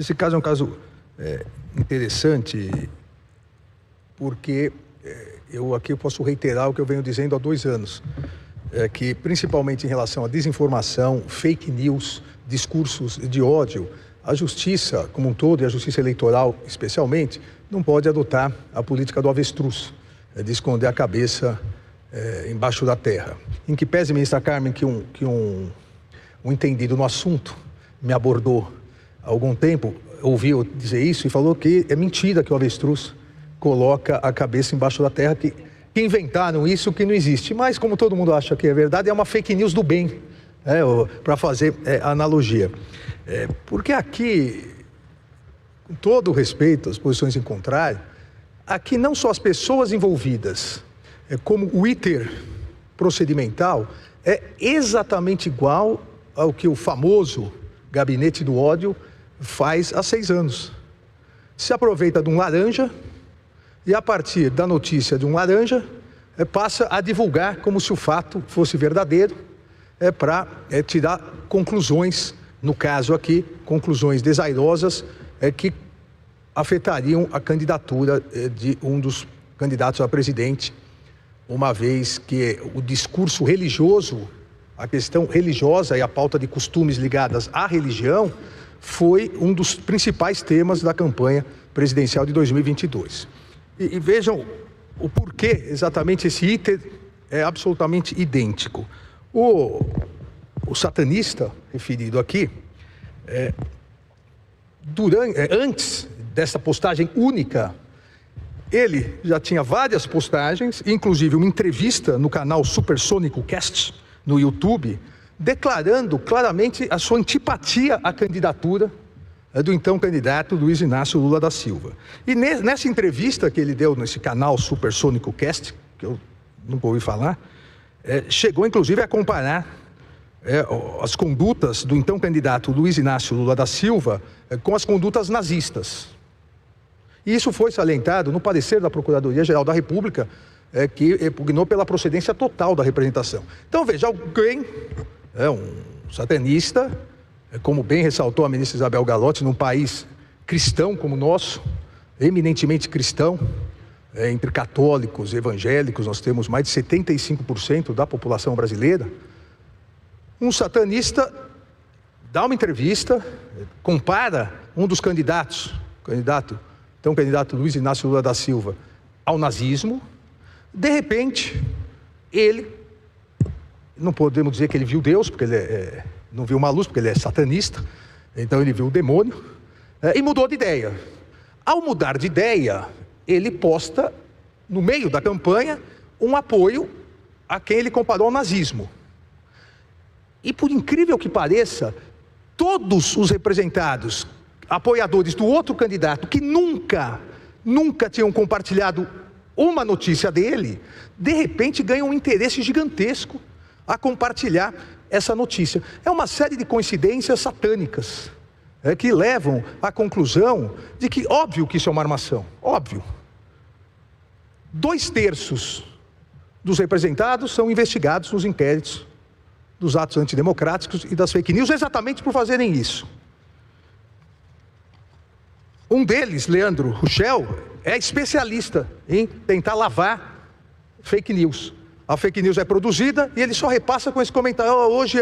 Esse caso é um caso interessante, porque eu posso reiterar o que eu venho dizendo há 2 anos, que principalmente em relação à desinformação, fake news, discursos de ódio, a justiça como um todo, e a justiça eleitoral especialmente, não pode adotar a política do avestruz, de esconder a cabeça embaixo da terra. Em que pese, ministra Carmen, que um entendido no assunto me abordou há algum tempo, ouviu dizer isso e falou que é mentira que o avestruz coloca a cabeça embaixo da terra, que inventaram isso, que não existe. Mas, como todo mundo acha que é verdade, é uma fake news do bem, para fazer analogia. Porque aqui, com todo o respeito às posições em contrário, aqui não só as pessoas envolvidas, como o iter procedimental, é exatamente igual ao que o famoso gabinete do ódio faz há 6 anos. Se aproveita de um laranja e, a partir da notícia de um laranja, passa a divulgar como se o fato fosse verdadeiro, para tirar conclusões, no caso aqui, conclusões desairosas, que afetariam a candidatura de um dos candidatos a presidente, uma vez que o discurso religioso, a questão religiosa e a pauta de costumes ligadas à religião, foi um dos principais temas da campanha presidencial de 2022. E vejam o porquê exatamente esse iter é absolutamente idêntico. O satanista referido aqui, antes dessa postagem única, ele já tinha várias postagens, inclusive uma entrevista no canal Supersônico Cast, no YouTube, declarando claramente a sua antipatia à candidatura do então candidato Luiz Inácio Lula da Silva. E nessa entrevista que ele deu nesse canal Supersônico Cast, que eu nunca ouvi falar, chegou inclusive a comparar as condutas do então candidato Luiz Inácio Lula da Silva com as condutas nazistas. E isso foi salientado no parecer da Procuradoria-Geral da República, que pugnou pela procedência total da representação. Então, veja, alguém, um satanista, como bem ressaltou a ministra Isabel Galotti, num país cristão como o nosso, eminentemente cristão, entre católicos e evangélicos, nós temos mais de 75% da população brasileira. Um satanista dá uma entrevista, compara um dos candidatos, então o candidato Luiz Inácio Lula da Silva, ao nazismo. De repente, ele, não podemos dizer que ele viu Deus, porque ele não viu uma luz, porque ele é satanista, então ele viu o demônio, e mudou de ideia. Ao mudar de ideia, ele posta, no meio da campanha, um apoio a quem ele comparou ao nazismo. E, por incrível que pareça, todos os representados, apoiadores do outro candidato, que nunca tinham compartilhado uma notícia dele, de repente ganham um interesse gigantesco a compartilhar essa notícia. É uma série de coincidências satânicas, que levam à conclusão de que, óbvio que isso é uma armação, óbvio. 2/3 dos representados são investigados nos inquéritos dos atos antidemocráticos e das fake news, exatamente por fazerem isso. Um deles, Leandro Ruschel, é especialista em tentar lavar fake news. A fake news é produzida e ele só repassa com esse comentário: hoje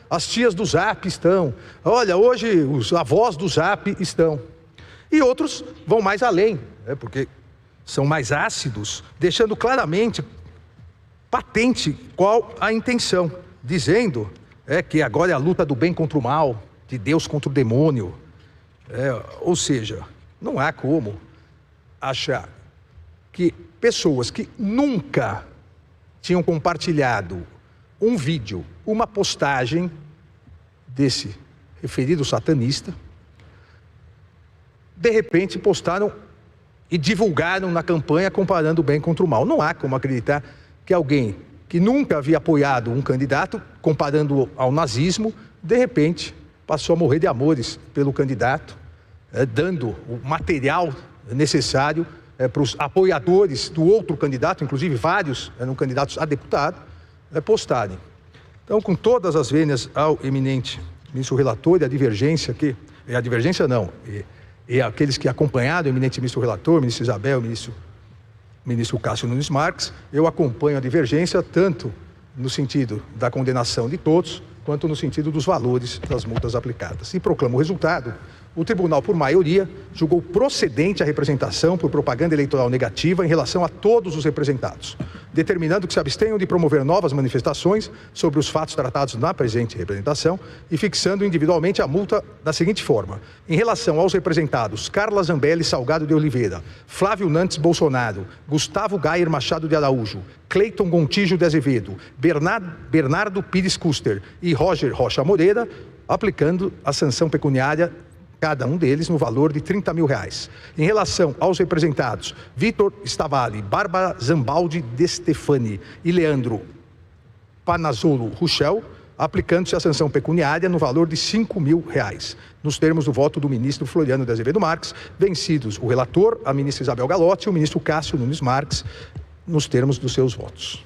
as tias do Zap estão, olha, hoje os avós do Zap estão. E outros vão mais além, porque são mais ácidos, deixando claramente patente qual a intenção, dizendo que agora é a luta do bem contra o mal, de Deus contra o demônio. Ou seja, não há como achar que pessoas que nunca tinham compartilhado um vídeo, uma postagem desse referido satanista, de repente postaram e divulgaram na campanha comparando o bem contra o mal. Não há como acreditar que alguém que nunca havia apoiado um candidato, comparando ao nazismo, de repente passou a morrer de amores pelo candidato, dando o material necessário para os apoiadores do outro candidato, inclusive vários eram candidatos a deputado, postarem. Então, com todas as vênias ao eminente ministro relator e a divergência que a divergência não, e aqueles que acompanharam o eminente ministro relator, ministro Isabel, ministro Cássio Nunes Marques, eu acompanho a divergência tanto no sentido da condenação de todos, quanto no sentido dos valores das multas aplicadas. E proclamo o resultado. O tribunal, por maioria, julgou procedente a representação por propaganda eleitoral negativa em relação a todos os representados, determinando que se abstenham de promover novas manifestações sobre os fatos tratados na presente representação e fixando individualmente a multa da seguinte forma. Em relação aos representados Carla Zambelli Salgado de Oliveira, Flávio Nantes Bolsonaro, Gustavo Gayer Machado de Araújo, Cleiton Gontijo de Azevedo, Bernardo Pires Custer e Roger Rocha Moreira, aplicando a sanção pecuniária cada um deles no valor de R$30 mil. Em relação aos representados Vitor Stavali, Bárbara Zambaldi de Stefani e Leandro Panazzolo Ruchel, aplicando-se a sanção pecuniária no valor de R$5 mil, nos termos do voto do ministro Floriano de Azevedo Marques, vencidos o relator, a ministra Isabel Galotti e o ministro Cássio Nunes Marques, nos termos dos seus votos.